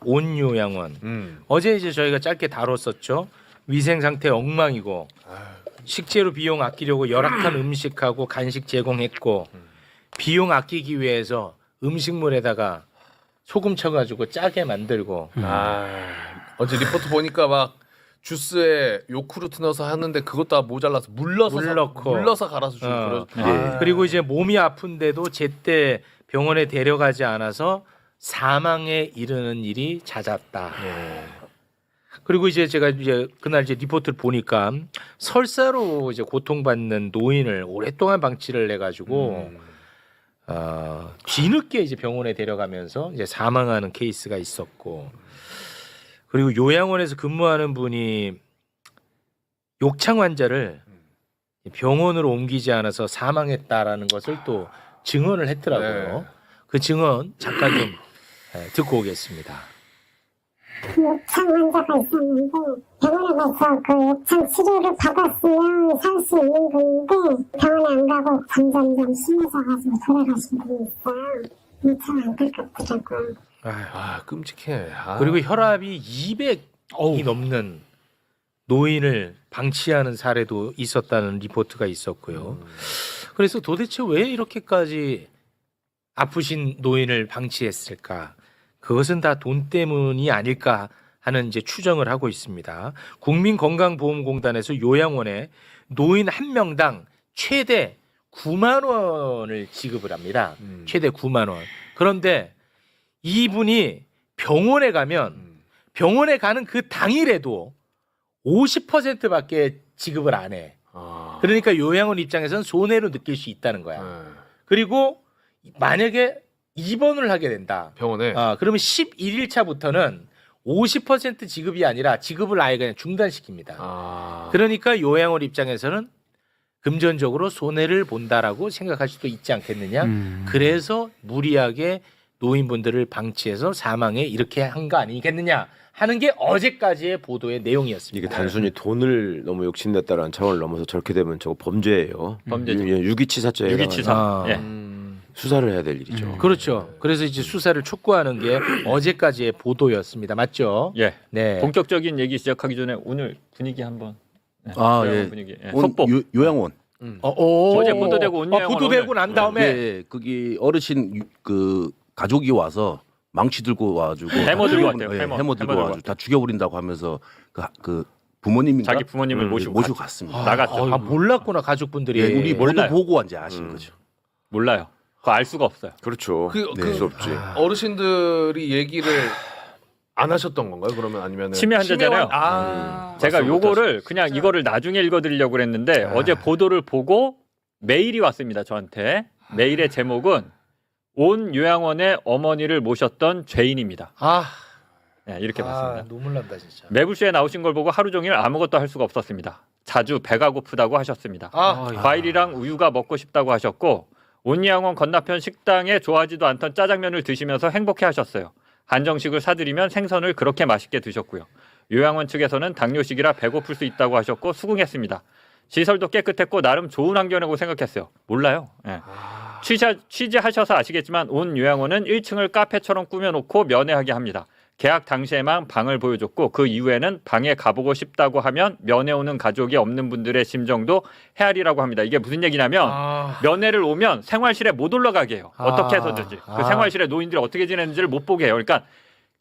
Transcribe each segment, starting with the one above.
온요양원. 어제 이제 저희가 짧게 다뤘었죠. 위생 상태 엉망이고 식재료 비용 아끼려고 열악한 음식하고 간식 제공했고 비용 아끼기 위해서 음식물에다가 소금 쳐가지고 짜게 만들고. 어제 리포트 보니까 막 주스에 요구르트 넣어서 하는데 그것도 다 모자라서 물러서 갈아서 주고 그리고 이제 몸이 아픈데도 제때 병원에 데려가지 않아서 사망에 이르는 일이 잦았다. 그리고 이제 제가 이제 그날 이제 리포트를 보니까 설사로 이제 고통받는 노인을 오랫동안 방치를 해가지고 뒤늦게 이제 병원에 데려가면서 이제 사망하는 케이스가 있었고, 그리고 요양원에서 근무하는 분이 욕창 환자를 병원으로 옮기지 않아서 사망했다라는 것을 또 증언을 했더라고요. 네. 그 증언 잠깐 좀 듣고 오겠습니다. 욕창 환자가 있었는데 병원에 가서 그 욕창 치료를 받았으면 살 수 있는 분인데 병원에 안 가고 점점점 심해져가지고 돌아가신 분이 있어요. 참 안타깝더라고요. 끔찍해. 그리고 혈압이 200이 넘는 노인을 방치하는 사례도 있었다는 리포트가 있었고요. 그래서 도대체 왜 이렇게까지 아프신 노인을 방치했을까? 그것은 다 돈 때문이 아닐까 하는 이제 추정을 하고 있습니다. 국민건강보험공단에서 요양원에 노인 한 명당 최대 9만 원을 지급을 합니다. 최대 9만 원. 그런데 이분이 병원에 가면 병원에 가는 그 당일에도 50%밖에 지급을 안 해. 그러니까 요양원 입장에서는 손해로 느낄 수 있다는 거야. 그리고 만약에 입원을 하게 된다. 병원에. 그러면 11일차부터는 50% 지급이 아니라 지급을 아예 그냥 중단시킵니다. 그러니까 요양원 입장에서는 금전적으로 손해를 본다라고 생각할 수도 있지 않겠느냐. 그래서 무리하게 노인분들을 방치해서 사망에 이렇게 한 거 아니겠느냐 하는 게 어제까지의 보도의 내용이었습니다. 이게 단순히 돈을 너무 욕심냈다라는 차원을 넘어서 저렇게 되면 저거 범죄예요. 범죄죠. 유기치사죄에 유기치사. 수사를 해야 될 일이죠. 그렇죠. 그래서 이제 수사를 촉구하는 게 어제까지의 보도였습니다. 맞죠? 예. 네. 본격적인 얘기 시작하기 전에 오늘 분위기 한번. 네. 예. 분위기. 속보. 요양원. 어제 보도되고 온 요양원 보도되고 난 다음에 예, 거기 어르신 그 가족이 와서 망치 들고 와가지고 해머 들고 왔대요. 해머 해머 들고 들고 와가지고 다 죽여버린다고 하면서 그 부모님인가 자기 부모님을 모시고 갔습니다. 나갔죠. 몰랐구나 가족분들이. 예, 우리 모두 몰라요. 보고 이제 아신 거죠. 몰라요. 그거 알 수가 없어요. 그렇죠. 네. 수 없지. 어르신들이 얘기를 안 하셨던 건가요? 그러면 아니면은 치매 환자잖아요. 제가 맞습니다. 요거를 그냥 이거를 나중에 읽어드리려고 그랬는데 어제 보도를 보고 메일이 왔습니다. 저한테. 메일의 제목은 온 요양원의 어머니를 모셨던 죄인입니다. 네, 이렇게 봤습니다. 눈물 난다 진짜. 매불쇼에 나오신 걸 보고 하루 종일 아무것도 할 수가 없었습니다. 자주 배가 고프다고 하셨습니다. 과일이랑 우유가 먹고 싶다고 하셨고 온요양원 건너편 식당에 좋아하지도 않던 짜장면을 드시면서 행복해하셨어요. 한정식을 사드리면 생선을 그렇게 맛있게 드셨고요. 요양원 측에서는 당뇨식이라 배고플 수 있다고 하셨고 수긍했습니다. 시설도 깨끗했고 나름 좋은 환경이라고 생각했어요. 몰라요. 네. 취재하셔서 아시겠지만 온 요양원은 1층을 카페처럼 꾸며놓고 면회하게 합니다. 계약 당시에만 방을 보여줬고 그 이후에는 방에 가보고 싶다고 하면 면회 오는 가족이 없는 분들의 심정도 헤아리라고 합니다. 이게 무슨 얘기냐면 면회를 오면 생활실에 못 올라가게 해요. 어떻게 해서든지. 그 생활실에 노인들이 어떻게 지내는지를 못 보게 해요. 그러니까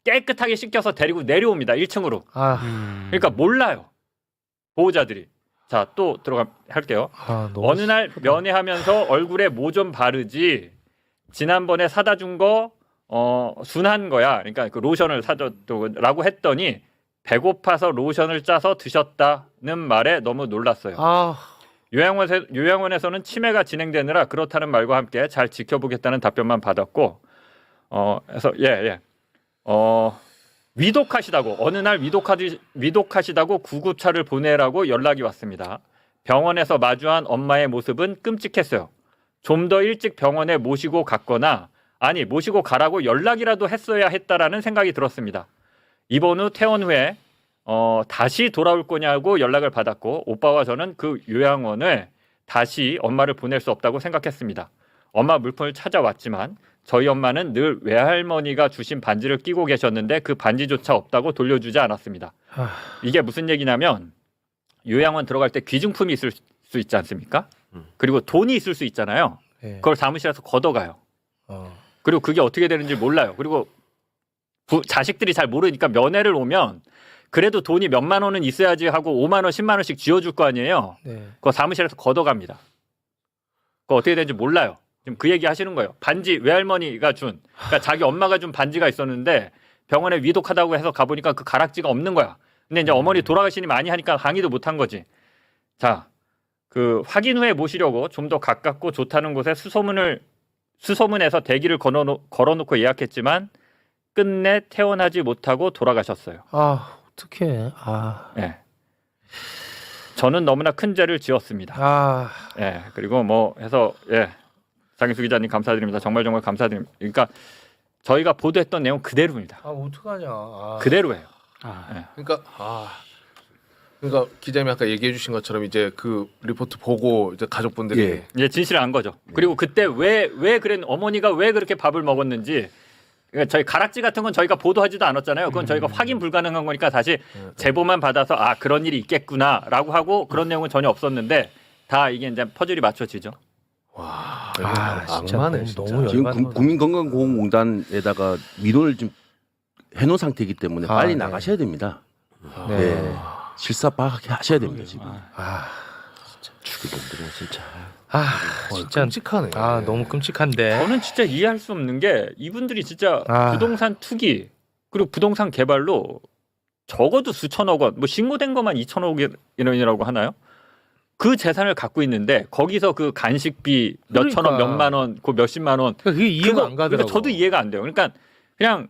깨끗하게 씻겨서 데리고 내려옵니다. 1층으로. 그러니까 몰라요. 보호자들이. 자, 또 할게요. 어느 날 면회하면서 얼굴에 뭐 좀 바르지. 지난번에 사다 준 거 순한 거야. 그러니까 그 로션을 사줬다고 했더니 배고파서 로션을 짜서 드셨다는 말에 너무 놀랐어요. 요양원에서는 치매가 진행되느라 그렇다는 말과 함께 잘 지켜보겠다는 답변만 받았고, 그래서 위독하시다고 어느 날 위독하시다고 구급차를 보내라고 연락이 왔습니다. 병원에서 마주한 엄마의 모습은 끔찍했어요. 좀 더 일찍 병원에 모시고 갔거나 아니 모시고 가라고 연락이라도 했어야 했다라는 생각이 들었습니다. 입원 후 퇴원 후에 다시 돌아올 거냐고 연락을 받았고 오빠와 저는 그 요양원을 다시 엄마를 보낼 수 없다고 생각했습니다. 엄마 물품을 찾아왔지만 저희 엄마는 늘 외할머니가 주신 반지를 끼고 계셨는데 그 반지조차 없다고 돌려주지 않았습니다. 이게 무슨 얘기냐면 요양원 들어갈 때 귀중품이 있을 수 있지 않습니까? 그리고 돈이 있을 수 있잖아요. 네. 그걸 사무실에서 걷어가요. 그리고 그게 어떻게 되는지 몰라요. 그리고 자식들이 잘 모르니까 면회를 오면 그래도 돈이 몇만 원은 있어야지 하고 5만 원, 10만 원씩 쥐어줄 거 아니에요. 네. 그거 사무실에서 걷어갑니다. 그거 어떻게 되는지 몰라요. 지금 그 얘기 하시는 거예요. 반지 외할머니가 준, 그러니까 자기 엄마가 준 반지가 있었는데 병원에 위독하다고 해서 가보니까 그 가락지가 없는 거야. 근데 이제 어머니 돌아가시니 많이 하니까 강의도 못한 거지. 자, 그 확인 후에 모시려고 좀 더 가깝고 좋다는 곳에 수소문에서 대기를 걸어놓고 예약했지만 끝내 퇴원하지 못하고 돌아가셨어요. 아, 어떡해. 아. 예. 저는 너무나 큰 죄를 지었습니다. 아. 예. 그리고 뭐 해서 예. 장인수 기자님 감사드립니다. 정말 감사드립니다. 그러니까 저희가 보도했던 내용 그대로입니다. 아, 어떡하냐. 아. 그대로예요. 그러니까 기자님이 아까 얘기해 주신 것처럼 이제 그 리포트 보고 이제 가족분들이 예. 이제 진실을 안 거죠. 그리고 그때 왜 어머니가 왜 그렇게 밥을 먹었는지 그러니까 저희 가락지 같은 건 저희가 보도하지도 않았잖아요. 그건 저희가 확인 불가능한 거니까 다시 제보만 받아서 아 그런 일이 있겠구나라고 하고 그런 내용은 전혀 없었는데 다 이게 이제 퍼즐이 맞춰지죠. 와, 아, 진짜 악마네 진짜. 너무 지금 열받는 국민건강보험공단에다가 민원을 좀 해놓은 상태이기 때문에 아, 빨리 네. 나가셔야 됩니다. 네. 네. 실사 파악하셔야 됩니다 지금. 아, 죽이놈들은 진짜. 아, 진짜 끔찍하네. 아, 너무 끔찍한데. 저는 진짜 이해할 수 없는 게 이분들이 진짜 아. 부동산 투기 그리고 부동산 개발로 적어도 수천억 원, 뭐 신고된 것만 2천억 원이라고 하나요? 그 재산을 갖고 있는데 거기서 그 간식비 몇 천억, 그러니까. 몇만 원, 그 몇십만 원 그러니까 그게 이해가 안 가더라고. 저도 이해가 안 돼요. 그러니까 그냥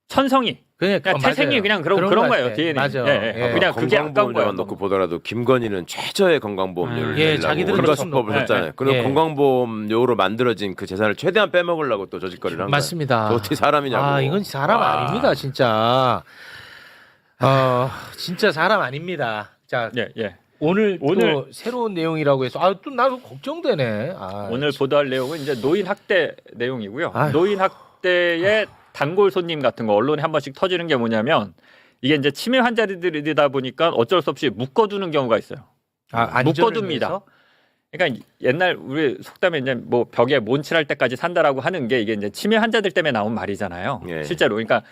천성이 그냥 태생이 맞아요. 그냥 그런 것 거예요. 같아. DNA. 맞아. 예, 예. 예. 그냥 그게 아까운 거예요. 건강보험료만 놓고 보더라도 김건희는 최저의 건강보험료를 예, 내려고 자기들은 온갖 좀 수법을 높- 썼잖아요. 예, 그리고 예. 건강보험료로 만들어진 그 재산을 최대한 빼먹으려고 또 저 짓거리를 한 거예요. 맞습니다. 저 어떻게 사람이냐고. 아, 이건 사람 아닙니다, 진짜. 진짜 사람 아닙니다. 자, 예, 예. 오늘 오늘- 새로운 내용이라고 해서 또 나도 걱정되네. 아, 오늘 보도할 내용은 이제 노인 학대 내용이고요. 아휴. 노인 학대의 단골 손님 같은 거 언론에 한 번씩 터지는 게 뭐냐면 이게 이제 치매 환자들이다 보니까 어쩔 수 없이 묶어두는 경우가 있어요. 안전을 묶어둡니다. 위해서? 그러니까 옛날 우리 속담에 이제 뭐 벽에 몬칠할 때까지 산다라고 하는 게 이게 이제 치매 환자들 때문에 나온 말이잖아요. 예. 실제로 그러니까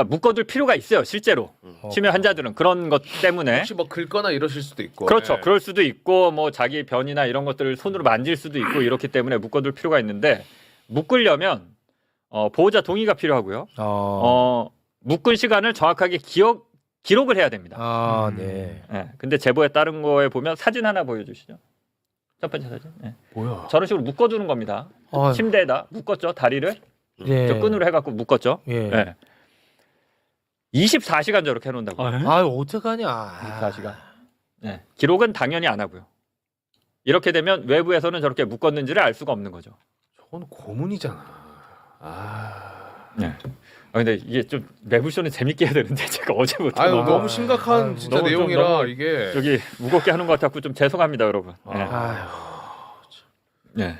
묶어둘 필요가 있어요. 실제로 치매 환자들은 그런 것 때문에 혹시 뭐 긁거나 이러실 수도 있고. 그렇죠. 예. 그럴 수도 있고 뭐 자기 변이나 이런 것들을 손으로 만질 수도 있고 이렇기 때문에 묶어둘 필요가 있는데 묶으려면 보호자 동의가 필요하고요. 묶은 시간을 정확하게 기록을 해야 됩니다. 네. 예. 근데 제보에 따른 거에 보면 사진 하나 보여주시죠. 첫 번째 사진. 예. 뭐야? 저런 식으로 묶어두는 겁니다. 아유. 침대에다 묶었죠. 다리를 예. 저 끈으로 해갖고 묶었죠. 예. 예. 24시간 저렇게 해놓는다고. 아유, 어떡하냐. 24시간. 예. 기록은 당연히 안 하고요. 이렇게 되면 외부에서는 저렇게 묶었는지를 알 수가 없는 거죠. 저건 고문이잖아. 네. 근데 이게 좀 매불쇼는 재밌게 해야 되는데 제가 어제부터 아유 너무 너무 심각한 진짜 너무 좀 내용이라 너무 이게. 저기 무겁게 하는 것 같았고 좀 죄송합니다, 여러분. 네. 아유. 네.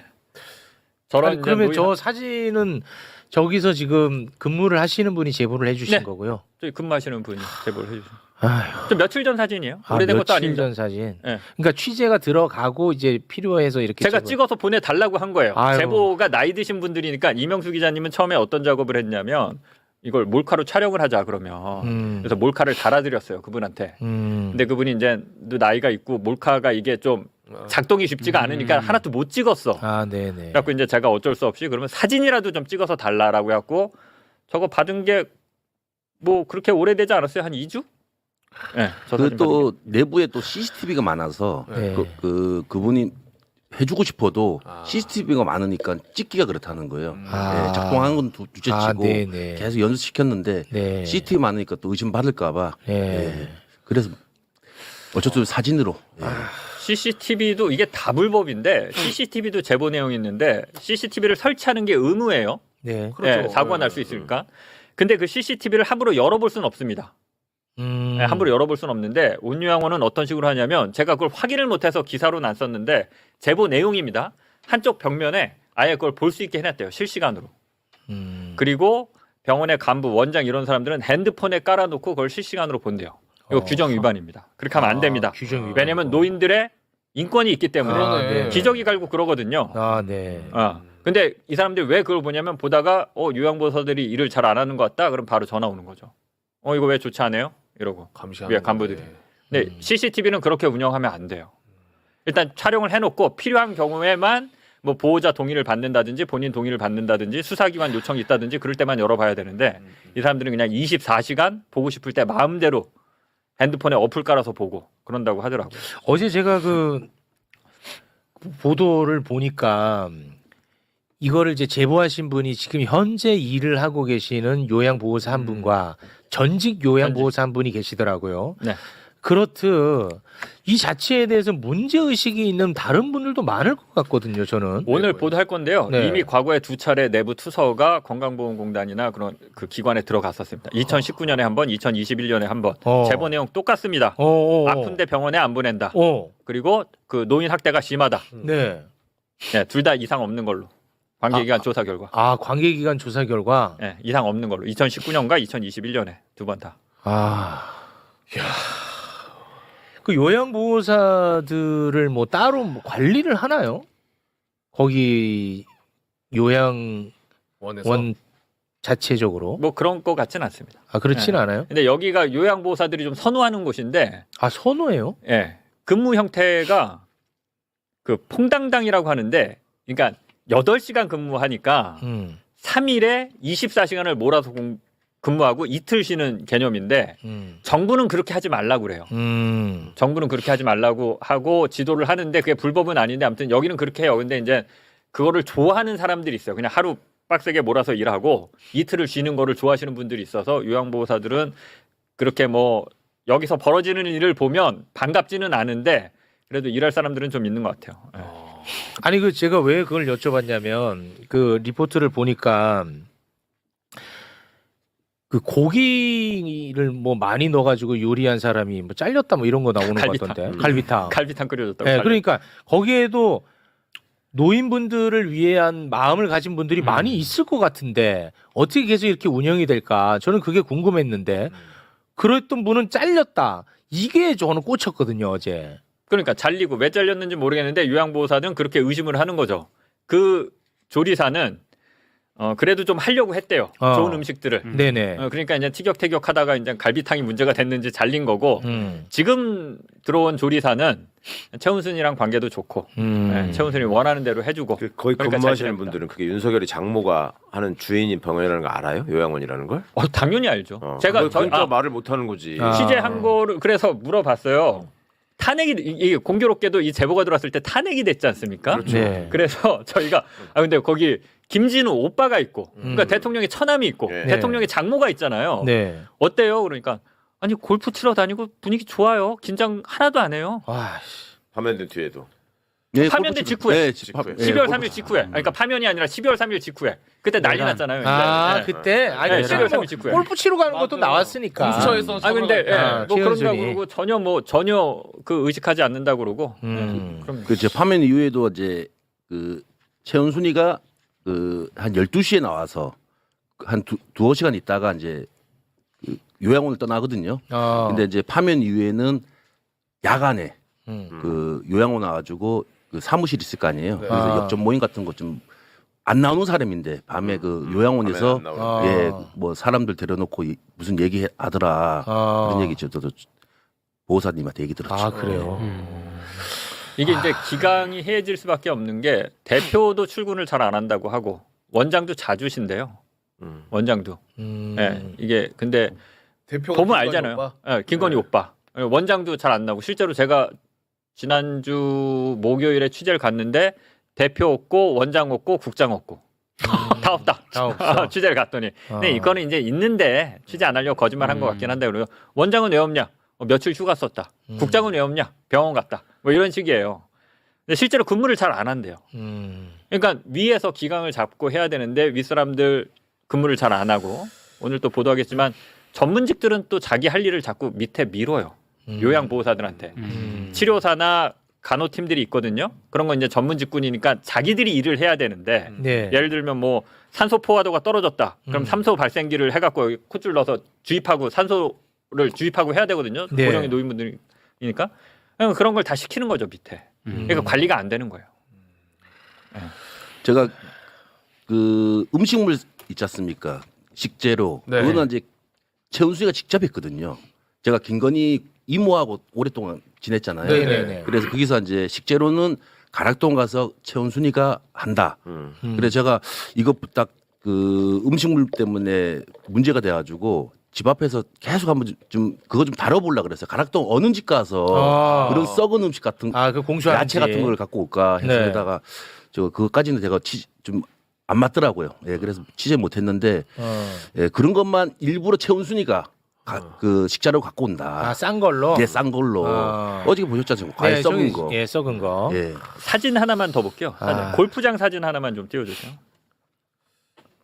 저런 아니, 그러면 이제 저 사진은 저기서 지금 근무를 하시는 분이 제보를 해주신 네. 거고요. 저기 근무하시는 분이 제보를 해주신. 아휴. 좀 며칠 전 사진이에요. 오래된 것도 며칠 아닙니다. 전 사진. 네. 그러니까 취재가 들어가고 이제 필요해서 이렇게 제가 제보- 찍어서 보내달라고 한 거예요. 아유. 제보가 나이 드신 분들이니까 이명수 기자님은 처음에 어떤 작업을 했냐면 이걸 몰카로 촬영을 하자 그러면 그래서 몰카를 달아드렸어요 그분한테. 근데 그분이 이제 나이가 있고 몰카가 이게 좀 작동이 쉽지가 않으니까 하나도 못 찍었어. 아, 네네. 그래갖고 이제 제가 어쩔 수 없이 그러면 사진이라도 좀 찍어서 달라라고 해갖고 저거 받은 게 뭐 그렇게 오래되지 않았어요? 한 2주? 네, 저 사진 받은 게. 그또 내부에 또 CCTV가 많아서 네. 그분이 해주고 싶어도 아. CCTV가 많으니까 찍기가 그렇다는 거예요. 아. 네, 작동하는 건 둘째치고 아, 네네. 계속 연습시켰는데 네. CCTV 많으니까 또 의심 받을까봐. 네. 그래서 어쨌든 사진으로. 예. CCTV도 이게 다 불법인데 CCTV도 제보 내용이 있는데 CCTV를 설치하는 게 의무예요. 네. 그렇죠. 네, 사고가 날 수 있으니까. 근데 그 CCTV를 함부로 열어볼 수는 없습니다. 네, 함부로 열어볼 수는 없는데 온유양원은 어떤 식으로 하냐면 제가 그걸 확인을 못해서 기사로는 안 썼는데 제보 내용입니다. 한쪽 벽면에 아예 그걸 볼 수 있게 해놨대요. 실시간으로. 그리고 병원의 간부, 원장 이런 사람들은 핸드폰에 깔아놓고 그걸 실시간으로 본대요. 이거 규정 위반입니다. 그렇게 하면 안 됩니다. 규정 위반. 왜냐하면 노인들의 인권이 있기 때문에 그러네. 기저귀 갈고 그러거든요. 아, 네. 근데 이 사람들이 왜 그걸 보냐면 보다가 요양보호사들이 일을 잘 안 하는 것 같다. 그럼 바로 전화 오는 거죠. 이거 왜 좋지 않아요? 이러고. 감시하는 위에 간부들이. 건데. 근데 CCTV는 그렇게 운영하면 안 돼요. 일단 촬영을 해놓고 필요한 경우에만 뭐 보호자 동의를 받는다든지 본인 동의를 받는다든지 수사기관 요청이 있다든지 그럴 때만 열어봐야 되는데 이 사람들은 그냥 24시간 보고 싶을 때 마음대로 핸드폰에 어플 깔아서 보고 그런다고 하더라고요. 어제 제가 그 보도를 보니까 이거를 이제 제보하신 분이 지금 현재 일을 하고 계시는 요양보호사 한 분과 전직 요양보호사 한 분이 계시더라고요. 네. 그렇듯 이 자체에 대해서 문제의식이 있는 다른 분들도 많을 것 같거든요, 저는. 오늘 보도할 건데요. 네. 이미 과거에 2차례 내부 투서가 건강보험공단이나 그런 그 기관에 들어갔었습니다. 2019년에 한 번, 2021년에 한 번. 제보 내용 똑같습니다. 아픈데 병원에 안 보낸다. 그리고 그 노인 학대가 심하다. 네. 네, 둘 다 이상 없는 걸로. 관계기관 조사 결과. 관계기관 조사 결과. 네, 이상 없는 걸로. 2019년과 2021년에 두 번 다. 그 요양보호사들을 뭐 따로 뭐 관리를 하나요? 거기 요양원 원에서 자체적으로? 뭐 그런 거 같지는 않습니다. 그렇지는 네. 않아요? 근데 여기가 요양보호사들이 좀 선호하는 곳인데, 선호해요? 예, 근무 형태가 그 퐁당당이라고 하는데, 그러니까 8시간 근무하니까 3일에 24시간을 몰아서 근무하고 이틀 쉬는 개념인데 정부는 그렇게 하지 말라고 그래요. 정부는 그렇게 하지 말라고 하고 지도를 하는데 그게 불법은 아닌데 아무튼 여기는 그렇게 해요. 근데 이제 그거를 좋아하는 사람들이 있어요. 그냥 하루 빡세게 몰아서 일하고 이틀을 쉬는 거를 좋아하시는 분들이 있어서 요양보호사들은 그렇게 뭐 여기서 벌어지는 일을 보면 반갑지는 않은데 그래도 일할 사람들은 좀 있는 것 같아요. 예. 아니 그 제가 왜 그걸 여쭤봤냐면 그 리포트를 보니까 그 고기를 뭐 많이 넣어가지고 요리한 사람이 뭐 잘렸다 뭐 이런 거 나오는 것 같던데. 갈비탕. 갈비탕 끓여줬다고. 네, 그러니까 거기에도 노인분들을 위한 마음을 가진 분들이 많이 있을 것 같은데 어떻게 계속 이렇게 운영이 될까? 저는 그게 궁금했는데 그랬던 분은 잘렸다. 이게 저는 꽂혔거든요 어제. 그러니까 잘리고 왜 잘렸는지 모르겠는데 요양보호사는 그렇게 의심을 하는 거죠. 그 조리사는 그래도 좀 하려고 했대요. 좋은 음식들을. 네네. 그러니까 이제 티격태격하다가 이제 갈비탕이 문제가 됐는지 잘린 거고 지금 들어온 조리사는 최은순이랑 관계도 좋고 최은순이 원하는 대로 해주고. 거기 그러니까 근무하시는 잘 분들은 그게 윤석열이 장모가 하는 주인인 병원이라는 거 알아요? 요양원이라는 걸? 당연히 알죠. 제가 진짜 말을 못 하는 거지. 취재한 거를 그래서 물어봤어요. 탄핵이 이게 공교롭게도 이 제보가 들어왔을 때 탄핵이 됐지 않습니까? 그렇죠. 네. 그래서 저희가 근데 거기 김진우 오빠가 있고 그러니까 대통령의 처남이 있고 네. 대통령의 장모가 있잖아요. 네. 어때요? 그러니까 아니 골프 치러 다니고 분위기 좋아요. 긴장 하나도 안 해요. 화면된 뒤에도. 네, 파면된 직후에. 네, 직후에. 12월 3일 직후에. 그러니까 파면이 아니라 12월 3일 직후에. 그때 난리 났잖아요. 이제. 그때 아니 네, 그때 12월 3일 직후에. 골프 치러 가는 것도 나왔으니까. 공수처에서 근데 뭐 그런다고 최은순이. 그러고 전혀 그 의식하지 않는다고 그러고. 그럼 그 제 파면 이후에도 이제 그 최은순이가 그 한 12시에 나와서 한 두어 시간 있다가 이제 그 요양원을 떠나거든요. 근데 이제 파면 이후에는 야간에 그 요양원 와가지고 그 사무실 있을 거 아니에요. 그래서 역전 모임 같은 거 좀 안 나오는 사람인데 밤에 그 요양원에서 밤에는 안 나오는 뭐 사람들 데려놓고 무슨 얘기하더라 그런 얘기 저도 보호사님한테 얘기 들었죠. 그래요. 이게 이제 기강이 해해질 수밖에 없는 게 대표도 출근을 잘 안 한다고 하고 원장도 자주 쉰대요. 원장도. 예, 이게 근데 대표가 보면 김건희 알잖아요. 오빠? 예, 김건희 오빠. 원장도 잘 안 나오고 실제로 제가 지난주 목요일에 취재를 갔는데 대표 없고 원장 없고 국장 없고 다 없다. 다 없어. 취재를 갔더니 근데 이거는 이제 있는데 취재 안 하려고 거짓말한 것 같긴 한데 그리고 원장은 왜 없냐? 며칠 휴가 썼다. 국장은 왜 없냐? 병원 갔다. 뭐 이런 식이에요. 근데 실제로 근무를 잘 안 한대요. 그러니까 위에서 기강을 잡고 해야 되는데 윗사람들 근무를 잘 안 하고 오늘 또 보도하겠지만 전문직들은 또 자기 할 일을 자꾸 밑에 밀어요. 요양보호사들한테. 치료사나 간호팀들이 있거든요. 그런 건 이제 전문 직군이니까 자기들이 일을 해야 되는데 네. 예를 들면 뭐 산소 포화도가 떨어졌다. 그럼 음. 산소 발생기를 해갖고 여기 콧줄 넣어서 주입하고 산소를 주입하고 해야 되거든요. 네. 고령의 노인분들이니까 그런 걸 다 시키는 거죠 밑에. 그러니까 관리가 안 되는 거예요. 제가 그 음식물 있지 않습니까? 식재료. 네. 그거는 이제 최은수가 직접 했거든요. 제가 김건희 이모하고 오랫동안 지냈잖아요. 네네네. 그래서 거기서 이제 식재료는 가락동 가서 최은순이가 한다. 그래서 제가 이거 딱 그 음식물 때문에 문제가 돼가지고 집 앞에서 계속 한번 좀 그거 좀 다뤄보려 그랬어요. 가락동 어느 집 가서 그런 썩은 음식 같은 그 공수한 야채 같은 걸 갖고 올까 해서 네. 그러다가 저 그것까지는 제가 좀 안 맞더라고요. 예, 그래서 취재 못했는데 예, 그런 것만 일부러 최은순이가 그 식자료 갖고 온다. 싼 걸로. 예, 싼 걸로. 어저께 보셨지 않습니까? 과일 네, 썩은 저기, 거. 예, 썩은 거. 예. 사진 하나만 더 볼게요. 골프장 사진 하나만 좀 띄워주세요.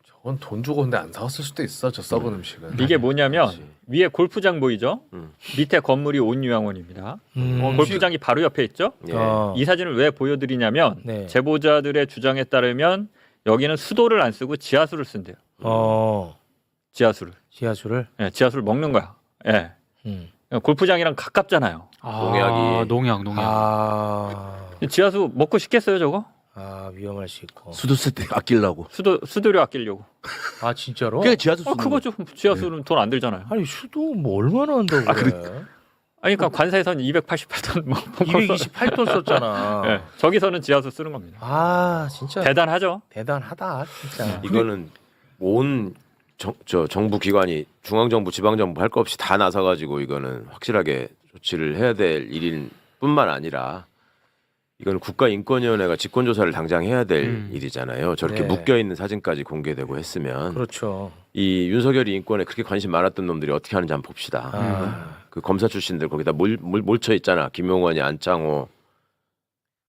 저건 돈 주고 근데 안 사왔을 수도 있어. 저 썩은 음식은. 이게 뭐냐면 위에 골프장 보이죠? 밑에 건물이 온유양원입니다. 골프장이 바로 옆에 있죠? 예. 이 사진을 왜 보여드리냐면 네. 제보자들의 주장에 따르면 여기는 수도를 안 쓰고 지하수를 쓴대요. 지하수를. 지하수를. 예, 지하수를 먹는 거야. 예. 골프장이랑 가깝잖아요. 농약이. 농약. 지하수 먹고 싶겠어요, 저거? 위험할 수 있고. 수도세 때 아끼려고. 수도료 아끼려고. 진짜로? 그게 지하수 쓰는 그거 좀 지하수는 돈 안 들잖아요. 아니 수도 뭐 얼마나 한다고 그래? 그러니까 관세에서는 288톤 228톤 썼잖아. 예, 저기서는 지하수 쓰는 겁니다. 진짜 대단하죠? 대단하다 진짜. 이거는 온 정부 기관이 중앙정부, 지방정부 할 거 없이 다 나서가지고 이거는 확실하게 조치를 해야 될 일일 뿐만 아니라 이거는 국가인권위원회가 직권조사를 당장 해야 될 일이잖아요. 저렇게 네. 묶여 있는 사진까지 공개되고 했으면 그렇죠. 이 윤석열이 인권에 그렇게 관심 많았던 놈들이 어떻게 하는지 한번 봅시다. 그 검사 출신들 거기다 몰쳐 있잖아. 김용원이, 안창호,